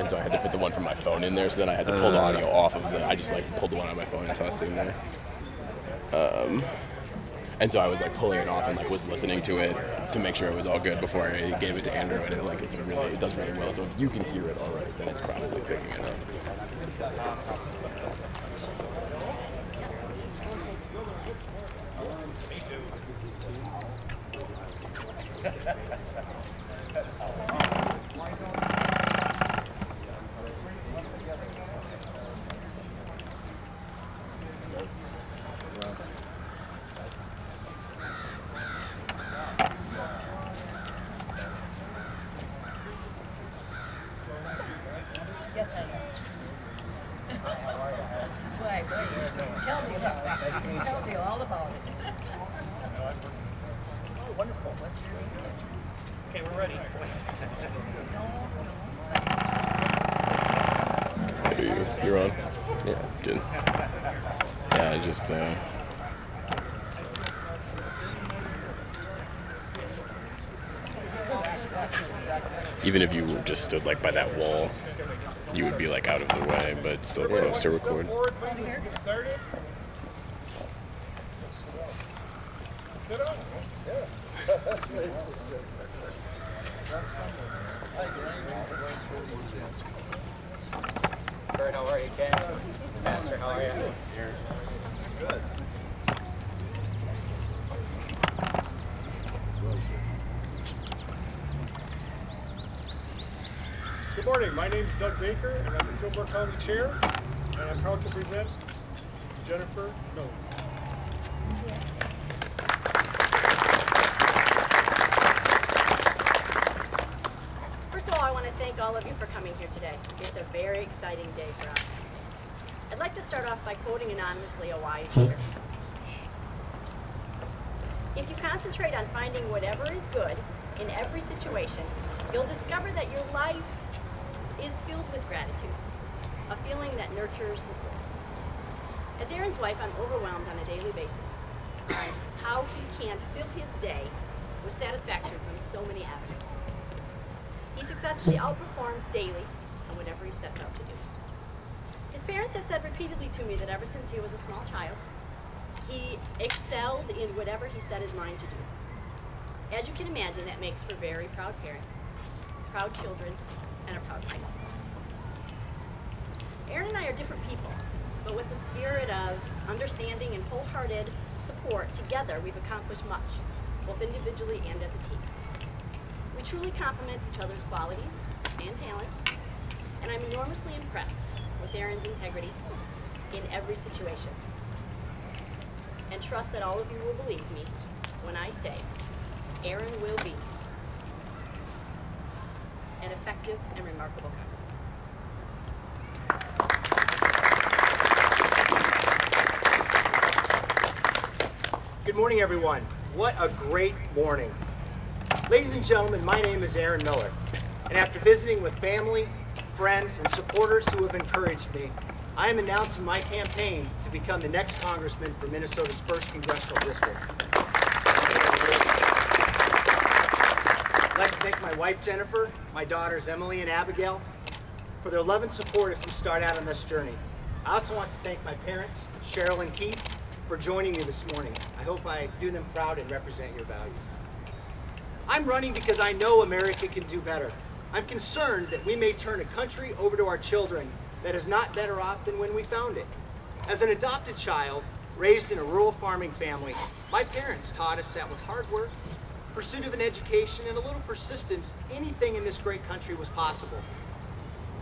and so I had to put the one from my phone in there. So then I had to pull the audio off of the. I just like pulled the one on my phone and tossed it in there. And so I was like pulling it off and like was listening to it to make sure it was all good before I gave it to Andrew, and it does really well. So if you can hear it all right, then it's probably picking it up. Yes, I know. Wait, tell me about it. Tell me all about it. Oh, wonderful. What's your name? Okay, we're ready. You're on? Yeah, good. Yeah, I just, even if you just stood like by that wall, you would be like out of the way, but still close to record. Get started. Sit up. Bert, how are you, Ken? Pastor, how are you? Good. Good morning. My name is Doug Baker, and I'm the Fillmore County Chair, and I'm proud to present Jennifer Miller. First of all, I want to thank all of you for coming here today. It's a very exciting day for us. I'd like to start off by quoting anonymously a wise leader. If you concentrate on finding whatever is good in every situation, you'll discover that your life is filled with gratitude, a feeling that nurtures the soul. As Aaron's wife, I'm overwhelmed on a daily basis on how he can fill his day with satisfaction from so many avenues. He successfully outperforms daily on whatever he sets out to do. His parents have said repeatedly to me that ever since he was a small child, he excelled in whatever he set his mind to do. As you can imagine, that makes for very proud parents, proud children, and a proud life. Aaron and I are different people, but with the spirit of understanding and wholehearted support, together we've accomplished much, both individually and as a team. We truly complement each other's qualities and talents, and I'm enormously impressed with Aaron's integrity in every situation. And trust that all of you will believe me when I say Aaron will be an effective and remarkable congressman. Good morning, everyone. What a great morning. Ladies and gentlemen, my name is Aaron Miller, and after visiting with family, friends, and supporters who have encouraged me, I am announcing my campaign to become the next congressman for Minnesota's 1st Congressional District. I'd like to thank my wife, Jennifer, my daughters, Emily and Abigail, for their love and support as we start out on this journey. I also want to thank my parents, Cheryl and Keith, for joining me this morning. I hope I do them proud and represent your values. I'm running because I know America can do better. I'm concerned that we may turn a country over to our children that is not better off than when we found it. As an adopted child, raised in a rural farming family, my parents taught us that with hard work, pursuit of an education, and a little persistence, anything in this great country was possible.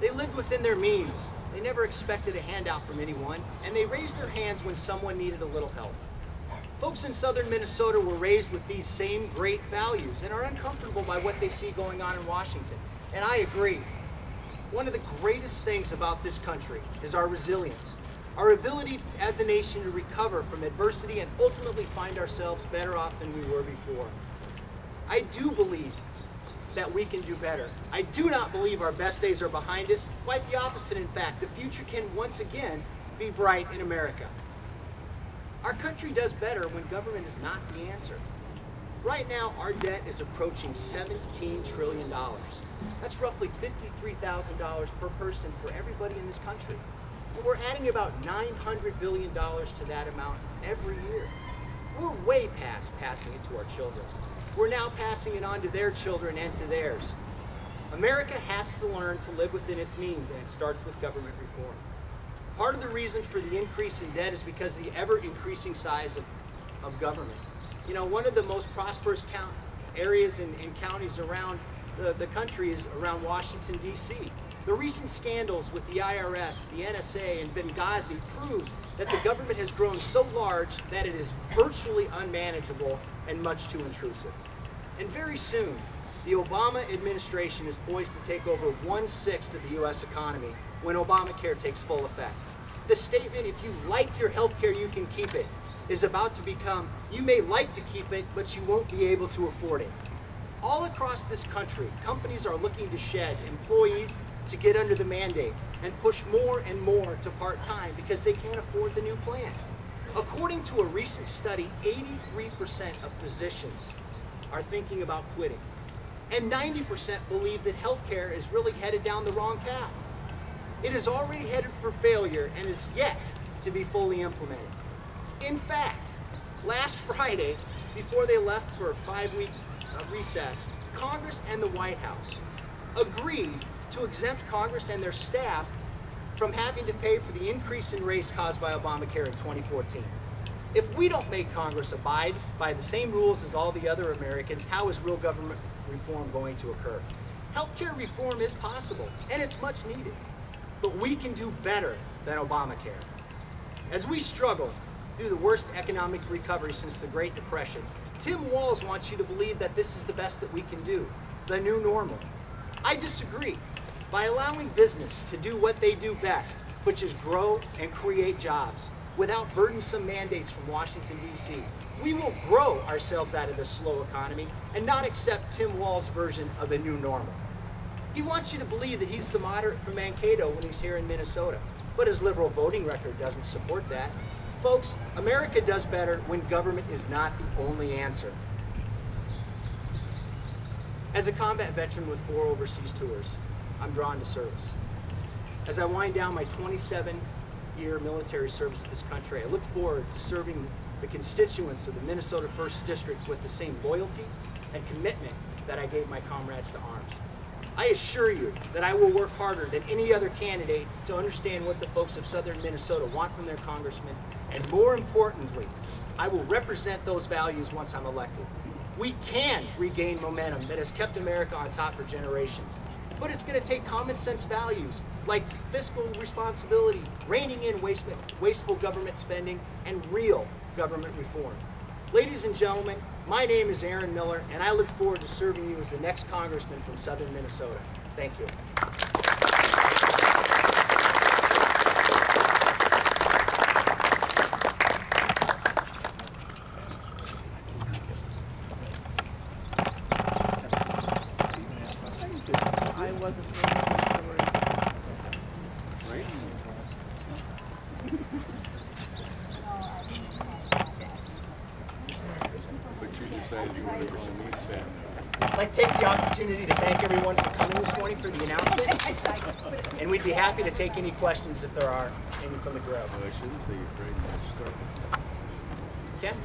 They lived within their means. They never expected a handout from anyone, and they raised their hands when someone needed a little help. Folks in southern Minnesota were raised with these same great values and are uncomfortable by what they see going on in Washington. And I agree. One of the greatest things about this country is our resilience, our ability as a nation to recover from adversity and ultimately find ourselves better off than we were before. I do believe that we can do better. I do not believe our best days are behind us. Quite the opposite, in fact. The future can once again be bright in America. Our country does better when government is not the answer. Right now, our debt is approaching $17 trillion. That's roughly $53,000 per person for everybody in this country. And we're adding about $900 billion to that amount every year. We're way past passing it to our children. We're now passing it on to their children and to theirs. America has to learn to live within its means, and it starts with government reform. Part of the reason for the increase in debt is because of the ever-increasing size of government. You know, one of the most prosperous areas and counties around the country is around Washington, D.C. The recent scandals with the IRS, the NSA, and Benghazi prove that the government has grown so large that it is virtually unmanageable and much too intrusive. And very soon, the Obama administration is poised to take over 1/6 of the U.S. economy when Obamacare takes full effect. The statement, if you like your health care, you can keep it, is about to become, you may like to keep it, but you won't be able to afford it. All across this country, companies are looking to shed employees to get under the mandate and push more and more to part-time because they can't afford the new plan. According to a recent study, 83% of physicians are thinking about quitting. And 90% believe that healthcare is really headed down the wrong path. It is already headed for failure and is yet to be fully implemented. In fact, last Friday, before they left for a 5-week recess, Congress and the White House agreed to exempt Congress and their staff from having to pay for the increase in rates caused by Obamacare in 2014. If we don't make Congress abide by the same rules as all the other Americans, how is real government reform going to occur? Healthcare reform is possible, and it's much needed, but we can do better than Obamacare. As we struggle through the worst economic recovery since the Great Depression, Tim Walz wants you to believe that this is the best that we can do, the new normal. I disagree. By allowing business to do what they do best, which is grow and create jobs, without burdensome mandates from Washington, D.C., we will grow ourselves out of this slow economy and not accept Tim Walz's version of a new normal. He wants you to believe that he's the moderate from Mankato when he's here in Minnesota, but his liberal voting record doesn't support that. Folks, America does better when government is not the only answer. As a combat veteran with 4 overseas tours, I'm drawn to service. As I wind down my 27-year military service to this country, I look forward to serving the constituents of the Minnesota 1st District with the same loyalty and commitment that I gave my comrades to arms. I assure you that I will work harder than any other candidate to understand what the folks of southern Minnesota want from their congressman, and more importantly, I will represent those values once I'm elected. We can regain momentum that has kept America on top for generations, but it's going to take common sense values like fiscal responsibility, reining in wasteful government spending, and real government reform. Ladies and gentlemen, my name is Aaron Miller, and I look forward to serving you as the next congressman from southern Minnesota. Thank you. I wasn't really Right? But you decided you wanted to meet family. I'd like to take the opportunity to thank everyone for coming this morning for the announcement, and we'd be happy to take any questions if there are any from the crowd. Well, I shouldn't say you're afraid to start. Ken?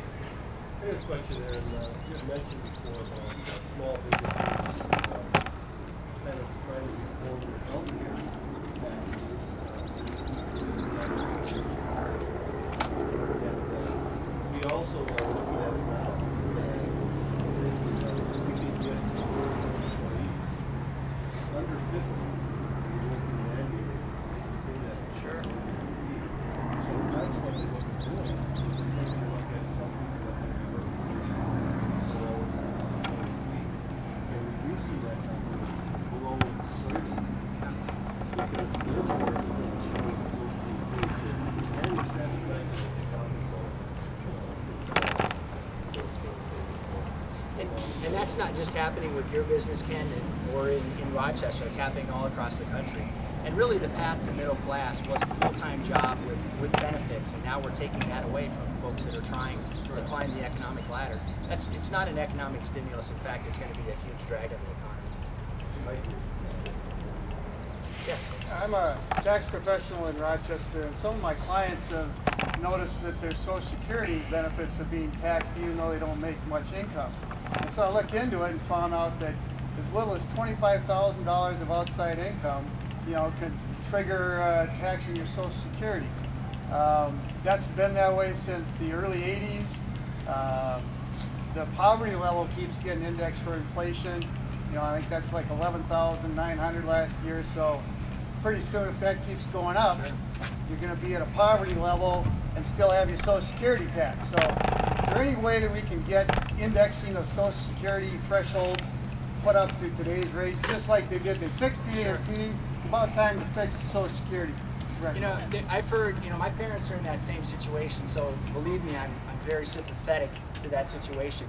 I have a question there, and you had mentioned before about small businesses kind of trying to reform their healthcare packages. We also are looking at it now, and we can get employees under 50 working annually to do that. Sure. So that's what we're looking at doing. Is we're taking a look at something that can be worked so we reducing that number below 30 because therefore it will increase and the satisfaction of the economy. And that's not just happening with your business, Ken, or in Rochester. It's happening all across the country. And really the path to middle class was a full-time job with benefits, and now we're taking that away from folks that are trying to climb the economic ladder. It's not an economic stimulus. In fact, it's going to be a huge drag on the economy. Right. I'm a tax professional in Rochester, and some of my clients have noticed that their Social Security benefits are being taxed even though they don't make much income. And so I looked into it and found out that as little as $25,000 of outside income, could trigger taxing your Social Security. That's been that way since the early 80s. The poverty level keeps getting indexed for inflation. I think that's like 11,900 last year. So pretty soon, if that keeps going up, you're going to be at a poverty level and still have your Social Security tax. So is there any way that we can get indexing of Social Security thresholds put up to today's rates, just like they did? They fixed the ERT. It's about time to fix the Social Security threshold. I've heard, my parents are in that same situation, so believe me, I'm very sympathetic to that situation.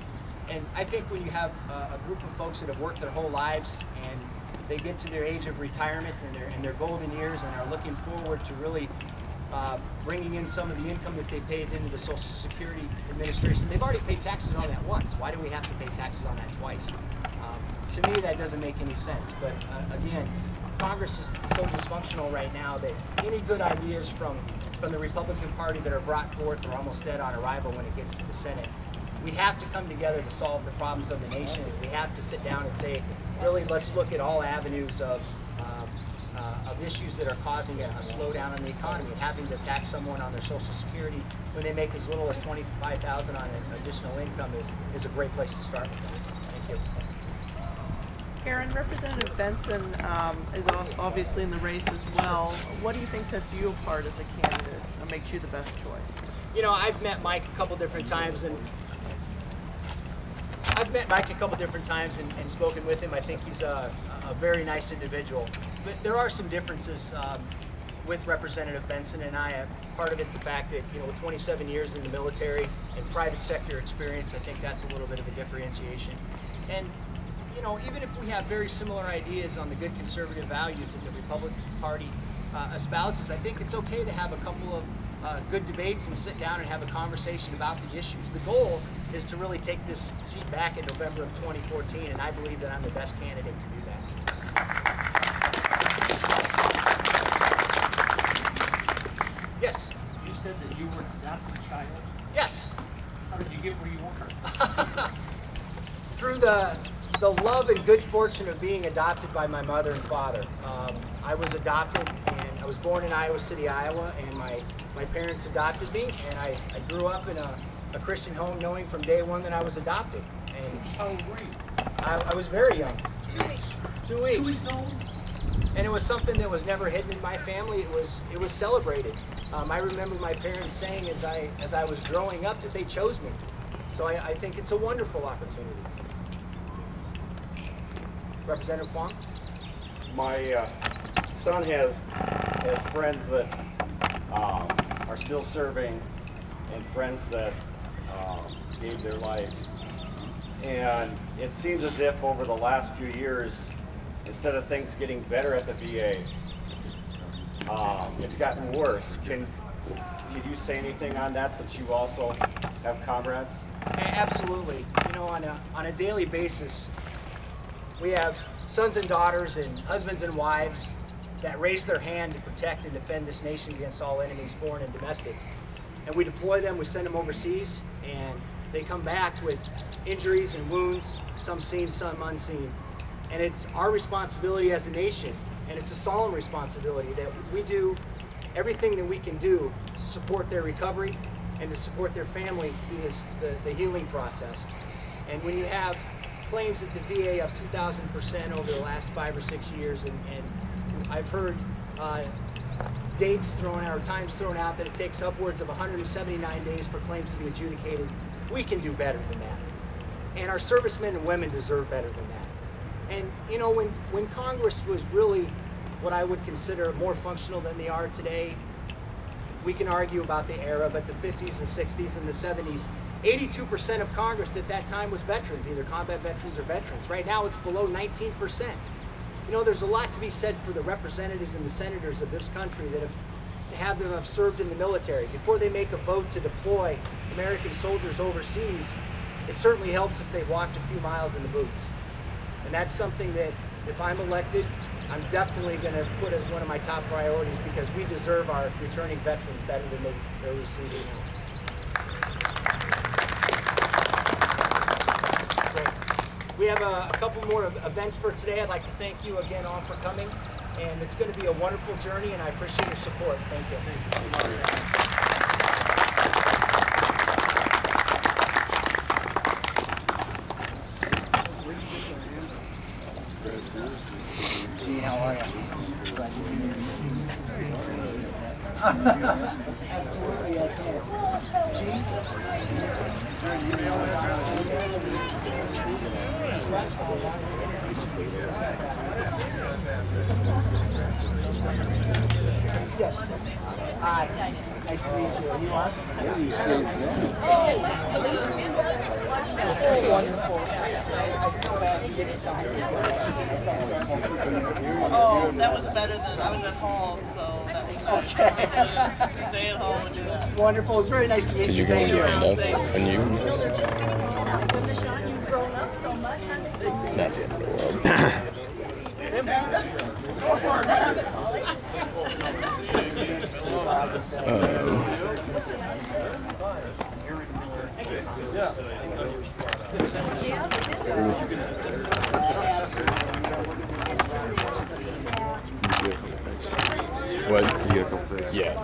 And I think when you have a group of folks that have worked their whole lives and they get to their age of retirement and their golden years and are looking forward to really bringing in some of the income that they paid into the Social Security Administration, they've already paid taxes on that once. Why do we have to pay taxes on that twice? To me, that doesn't make any sense. But again, Congress is so dysfunctional right now that any good ideas from the Republican Party that are brought forth are almost dead on arrival when it gets to the Senate. We have to come together to solve the problems of the nation. We have to sit down and say, really, let's look at all avenues of issues that are causing a slowdown in the economy. Having to tax someone on their Social Security when they make as little as $25,000 on an additional income is a great place to start with that. Thank you. Karen, Representative Benson is obviously in the race as well. What do you think sets you apart as a candidate and makes you the best choice? I've met Mike a couple different times and spoken with him. I think he's a very nice individual. But there are some differences with Representative Benson and I. Part of it, the fact that, with 27 years in the military and private sector experience, I think that's a little bit of a differentiation. And even if we have very similar ideas on the good conservative values that the Republican Party espouses, I think it's okay to have a couple of good debates and sit down and have a conversation about the issues. The goal is to really take this seat back in November of 2014, and I believe that I'm the best candidate to do that. Yes? You said that you were an adopted child? Yes. How did you get where you were? Through the love and good fortune of being adopted by my mother and father. I was adopted, and I was born in Iowa City, Iowa, and my parents adopted me, and I grew up in a Christian home knowing from day one that I was adopted. And how old were you? I was very young. 2 weeks. 2 weeks. 2 weeks old? And it was something that was never hidden in my family. It was celebrated. I remember my parents saying as I was growing up that they chose me. So I think it's a wonderful opportunity. Representative Kwong? My son has friends that are still serving and friends that gave their lives. And it seems as if over the last few years, instead of things getting better at the VA, it's gotten worse. Can you say anything on that, since you also have comrades? Absolutely. On a daily basis, we have sons and daughters and husbands and wives that raise their hand to protect and defend this nation against all enemies, foreign and domestic. And we deploy them, we send them overseas, and they come back with injuries and wounds, some seen, some unseen. And it's our responsibility as a nation, and it's a solemn responsibility, that we do everything that we can do to support their recovery and to support their family through the healing process. And when you have claims at the VA of 2,000% over the last 5 or 6 years, and I've heard dates thrown out, or times thrown out, that it takes upwards of 179 days for claims to be adjudicated. We can do better than that. And our servicemen and women deserve better than that. And when Congress was really what I would consider more functional than they are today, we can argue about the era, but the 50s, the 60s, and the 70s, 82% of Congress at that time was veterans, either combat veterans or veterans. Right now it's below 19%. There's a lot to be said for the representatives and the senators of this country that have served in the military. Before they make a vote to deploy American soldiers overseas, it certainly helps if they've walked a few miles in the boots. And that's something that, if I'm elected, I'm definitely going to put as one of my top priorities because we deserve our returning veterans better than they're receiving now. Great. We have a couple more events for today. I'd like to thank you again all for coming, and it's going to be a wonderful journey, and I appreciate your support. Thank you. Gene, how are you? Glad you're here. Absolutely, I can. Gene? Yes. Hi. Nice to meet you. Are you on? Oh, wonderful. Oh, that was better than I was at home, so that was nice. Okay. Just stay at home and do that. Wonderful. It's very nice to meet Did you. you go Thank with you. your handouts? And you? Not the end of the world. What? You get a couple there? Yeah.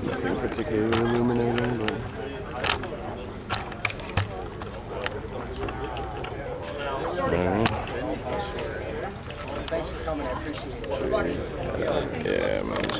Nothing particularly illuminating, but... Thanks for coming. I appreciate it. Yeah, man.